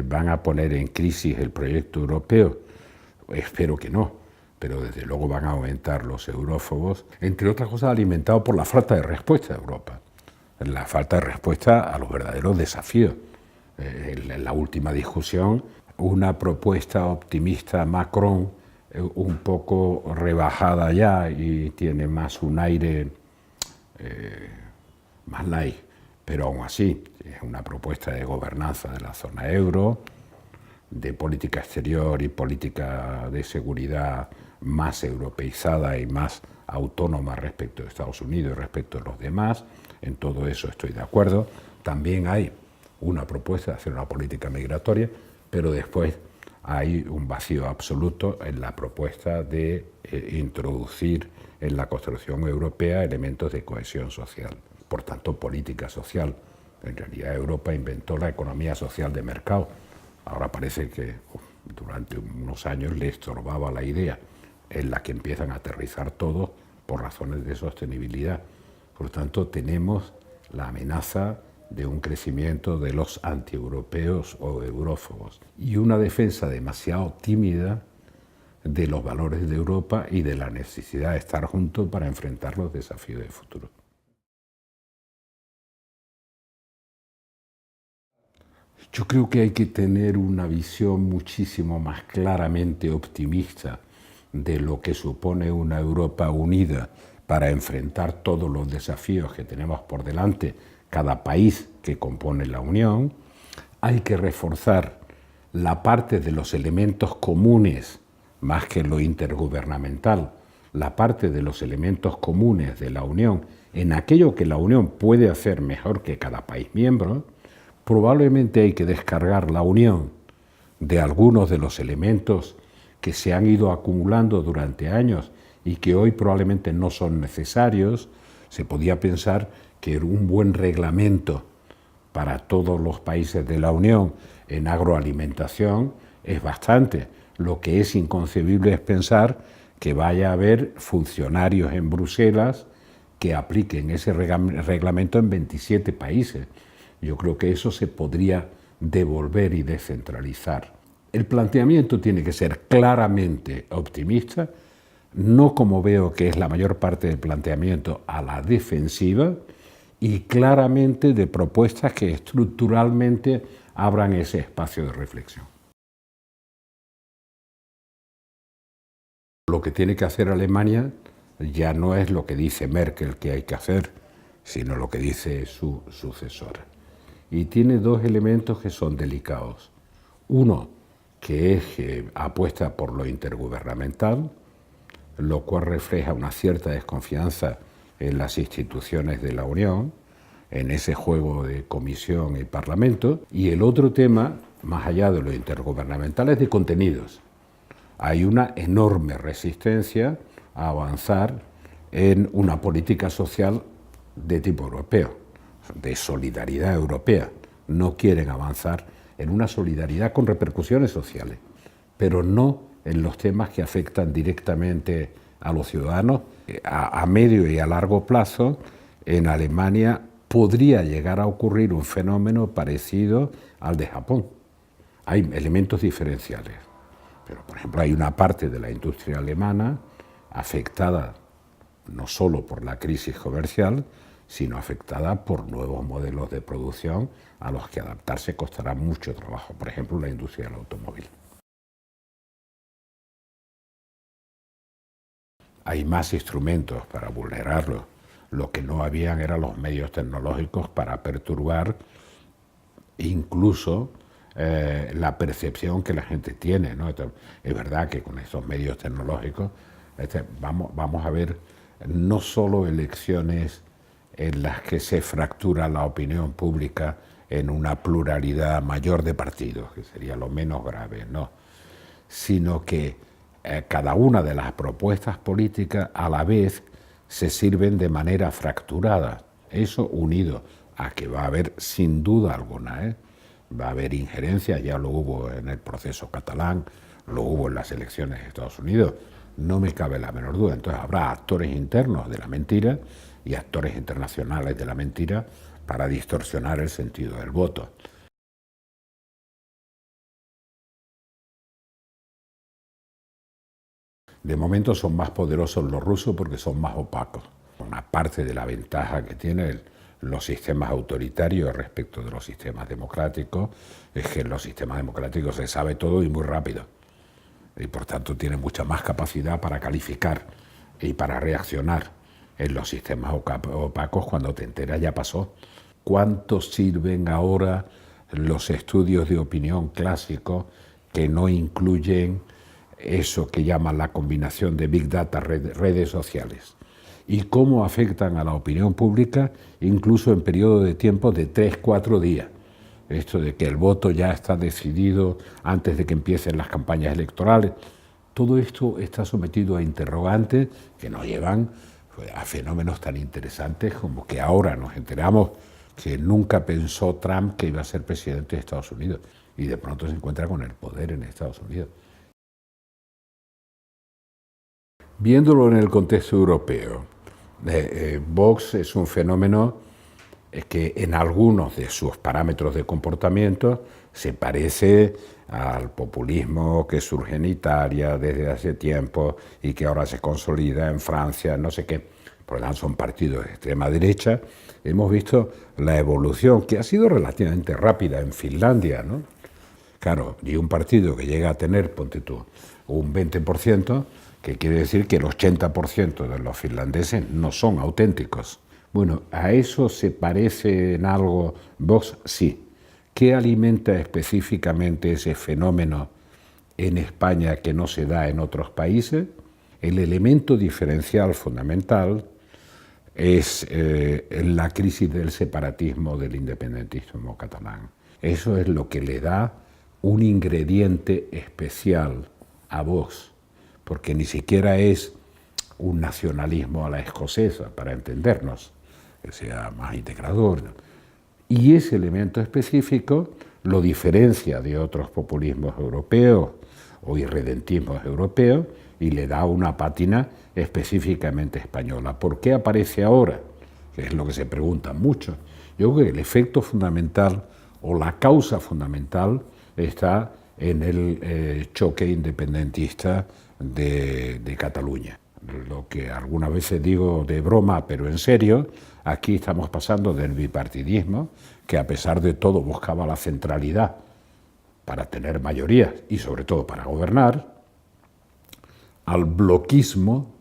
van a poner en crisis el proyecto europeo? Espero que no, pero desde luego van a aumentar los eurófobos, entre otras cosas alimentados por la falta de respuesta de Europa, la falta de respuesta a los verdaderos desafíos. En la última discusión, una propuesta optimista Macron, un poco rebajada ya y tiene más un aire más light, pero aún así es una propuesta de gobernanza de la zona euro, de política exterior y política de seguridad más europeizada y más autónoma respecto de Estados Unidos y respecto de los demás. En todo eso estoy de acuerdo. También hay una propuesta de hacer una política migratoria, pero después hay un vacío absoluto en la propuesta de introducir en la construcción europea elementos de cohesión social. Por tanto, política social. En realidad Europa inventó la economía social de mercado. Ahora parece que durante unos años le estorbaba la idea en la que empiezan a aterrizar todos por razones de sostenibilidad. Por lo tanto, tenemos la amenaza de un crecimiento de los antieuropeos o eurófobos y una defensa demasiado tímida de los valores de Europa y de la necesidad de estar juntos para enfrentar los desafíos del futuro. Yo creo que hay que tener una visión muchísimo más claramente optimista de lo que supone una Europa unida para enfrentar todos los desafíos que tenemos por delante, cada país que compone la Unión. Hay que reforzar la parte de los elementos comunes, más que lo intergubernamental, la parte de los elementos comunes de la Unión, en aquello que la Unión puede hacer mejor que cada país miembro. Probablemente hay que descargar la Unión de algunos de los elementos que se han ido acumulando durante años y que hoy probablemente no son necesarios. Se podía pensar que un buen reglamento para todos los países de la Unión en agroalimentación es bastante. Lo que es inconcebible es pensar que vaya a haber funcionarios en Bruselas que apliquen ese reglamento en 27 países. Yo creo que eso se podría devolver y descentralizar. El planteamiento tiene que ser claramente optimista, no como veo que es la mayor parte del planteamiento a la defensiva, y claramente de propuestas que estructuralmente abran ese espacio de reflexión. Lo que tiene que hacer Alemania ya no es lo que dice Merkel que hay que hacer, sino lo que dice su sucesora. Y tiene dos elementos que son delicados. Uno, que es que apuesta por lo intergubernamental, lo cual refleja una cierta desconfianza en las instituciones de la Unión, en ese juego de comisión y parlamento. Y el otro tema, más allá de lo intergubernamental, es de contenidos. Hay una enorme resistencia a avanzar en una política social de tipo europeo, de solidaridad europea. No quieren avanzar en una solidaridad con repercusiones sociales, pero no en los temas que afectan directamente a los ciudadanos. A medio y a largo plazo, en Alemania podría llegar a ocurrir un fenómeno parecido al de Japón. Hay elementos diferenciales, pero por ejemplo hay una parte de la industria alemana afectada no solo por la crisis comercial, sino afectada por nuevos modelos de producción a los que adaptarse costará mucho trabajo, por ejemplo, la industria del automóvil. Hay más instrumentos para vulnerarlo. Lo que no habían eran los medios tecnológicos para perturbar incluso la percepción que la gente tiene, ¿no? Es verdad que con estos medios tecnológicos vamos a ver no solo elecciones en las que se fractura la opinión pública en una pluralidad mayor de partidos, que sería lo menos grave, no, sino que cada una de las propuestas políticas a la vez se sirven de manera fracturada. Eso unido a que va a haber sin duda alguna, va a haber injerencia, ya lo hubo en el proceso catalán, lo hubo en las elecciones de Estados Unidos, no me cabe la menor duda. Entonces habrá actores internos de la mentira y actores internacionales de la mentira para distorsionar el sentido del voto. De momento son más poderosos los rusos porque son más opacos. Una parte de la ventaja que tienen los sistemas autoritarios respecto de los sistemas democráticos es que en los sistemas democráticos se sabe todo y muy rápido. Y por tanto tienen mucha más capacidad para calificar y para reaccionar. En los sistemas opacos, cuando te enteras ya pasó. ¿Cuánto sirven ahora los estudios de opinión clásicos que no incluyen eso que llaman la combinación de Big Data, redes sociales? ¿Y cómo afectan a la opinión pública incluso en periodos de tiempo de 3-4 días? Esto de que el voto ya está decidido antes de que empiecen las campañas electorales. Todo esto está sometido a interrogantes que nos llevan a fenómenos tan interesantes como que ahora nos enteramos que nunca pensó Trump que iba a ser presidente de Estados Unidos y de pronto se encuentra con el poder en Estados Unidos. Viéndolo en el contexto europeo, Vox es un fenómeno que en algunos de sus parámetros de comportamiento se parece al populismo que surge en Italia desde hace tiempo y que ahora se consolida en Francia, no sé qué. Por lo tanto, son partidos de extrema derecha. Hemos visto la evolución, que ha sido relativamente rápida en Finlandia, ¿no? Claro, y un partido que llega a tener, ponte tú, un 20%, que quiere decir que el 80% de los finlandeses no son auténticos. Bueno, ¿a eso se parece en algo Vox? Sí. ¿Qué alimenta específicamente ese fenómeno en España que no se da en otros países? El elemento diferencial fundamental es la crisis del separatismo, del independentismo catalán. Eso es lo que le da un ingrediente especial a Vox, porque ni siquiera es un nacionalismo a la escocesa, para entendernos, que sea más integrador. Y ese elemento específico lo diferencia de otros populismos europeos o irredentismos europeos y le da una pátina específicamente española. ¿Por qué aparece ahora? Que es lo que se preguntan mucho. Yo creo que el efecto fundamental o la causa fundamental está en el choque independentista de Cataluña. Lo que algunas veces digo de broma, pero en serio, aquí estamos pasando del bipartidismo, que a pesar de todo buscaba la centralidad para tener mayorías y sobre todo para gobernar, al bloquismo,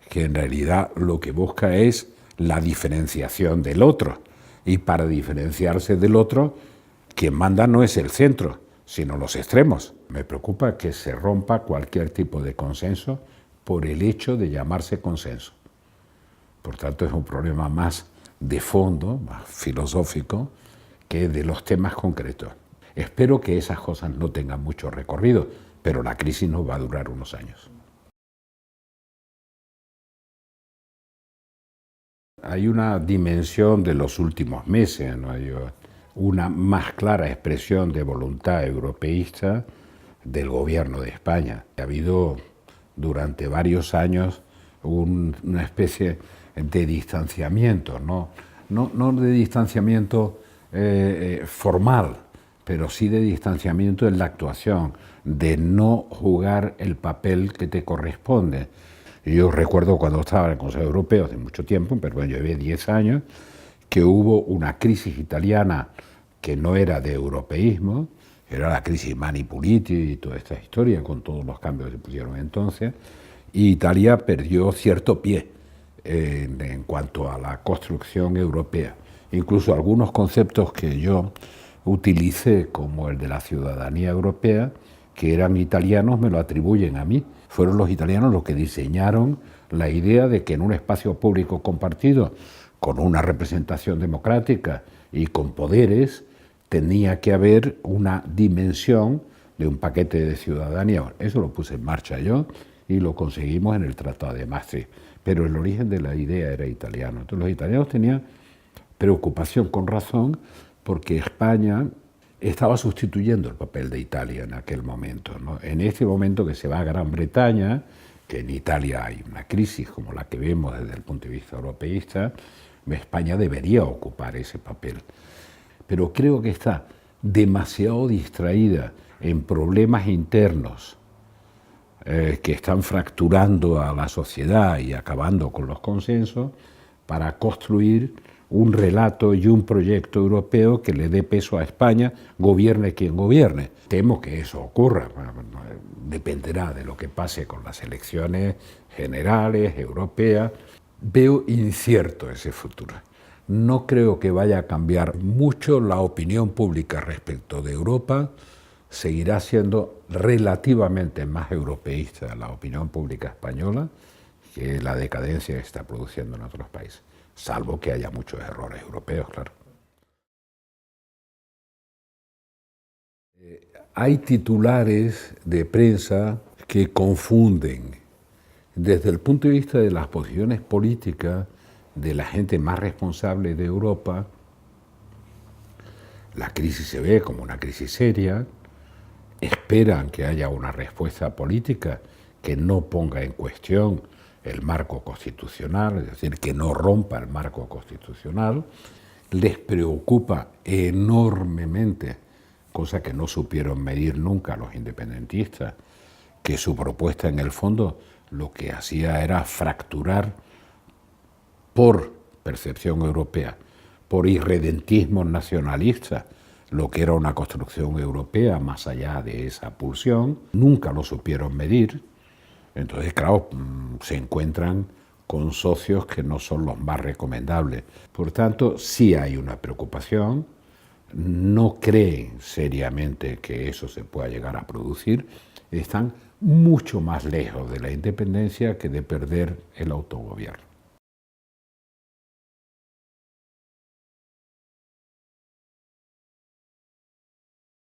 que en realidad lo que busca es la diferenciación del otro. Y para diferenciarse del otro, quien manda no es el centro, sino los extremos. Me preocupa que se rompa cualquier tipo de consenso por el hecho de llamarse consenso. Por tanto, es un problema más de fondo, más filosófico, que de los temas concretos. Espero que esas cosas no tengan mucho recorrido, pero la crisis nos va a durar unos años. Hay una dimensión de los últimos meses, ¿no? Hay una más clara expresión de voluntad europeísta del gobierno de España. Ha habido durante varios años una especie de distanciamiento, no de distanciamiento formal, pero sí de distanciamiento en la actuación, de no jugar el papel que te corresponde. Yo recuerdo cuando estaba en el Consejo Europeo hace mucho tiempo, pero bueno, yo llevé 10 años, que hubo una crisis italiana que no era de europeísmo, era la crisis Mani Puliti y toda esta historia con todos los cambios que se pusieron entonces, y Italia perdió cierto pie en cuanto a la construcción europea. Incluso algunos conceptos que yo utilicé, como el de la ciudadanía europea, que eran italianos, me lo atribuyen a mí. Fueron los italianos los que diseñaron la idea de que en un espacio público compartido, con una representación democrática y con poderes, tenía que haber una dimensión de un paquete de ciudadanía. Eso lo puse en marcha yo y lo conseguimos en el Tratado de Maastricht. Pero el origen de la idea era italiano. Entonces los italianos tenían preocupación con razón porque España estaba sustituyendo el papel de Italia en aquel momento, ¿no? En este momento que se va a Gran Bretaña, que en Italia hay una crisis como la que vemos desde el punto de vista europeísta, España debería ocupar ese papel. Pero creo que está demasiado distraída en problemas internos que están fracturando a la sociedad y acabando con los consensos para construir un relato y un proyecto europeo que le dé peso a España, gobierne quien gobierne. Temo que eso ocurra, dependerá de lo que pase con las elecciones generales, europeas. Veo incierto ese futuro. No creo que vaya a cambiar mucho la opinión pública respecto de Europa. Seguirá siendo relativamente más europeísta la opinión pública española que la decadencia que está produciendo en otros países, salvo que haya muchos errores europeos, claro. Hay titulares de prensa que confunden, desde el punto de vista de las posiciones políticas de la gente más responsable de Europa. La crisis se ve como una crisis seria, esperan que haya una respuesta política que no ponga en cuestión el marco constitucional, es decir, que no rompa el marco constitucional. Les preocupa enormemente, cosa que no supieron medir nunca los independentistas, que su propuesta en el fondo lo que hacía era fracturar por percepción europea, por irredentismo nacionalista, lo que era una construcción europea más allá de esa pulsión. Nunca lo supieron medir. Entonces, claro, se encuentran con socios que no son los más recomendables. Por tanto, sí hay una preocupación. No creen seriamente que eso se pueda llegar a producir. Están mucho más lejos de la independencia que de perder el autogobierno.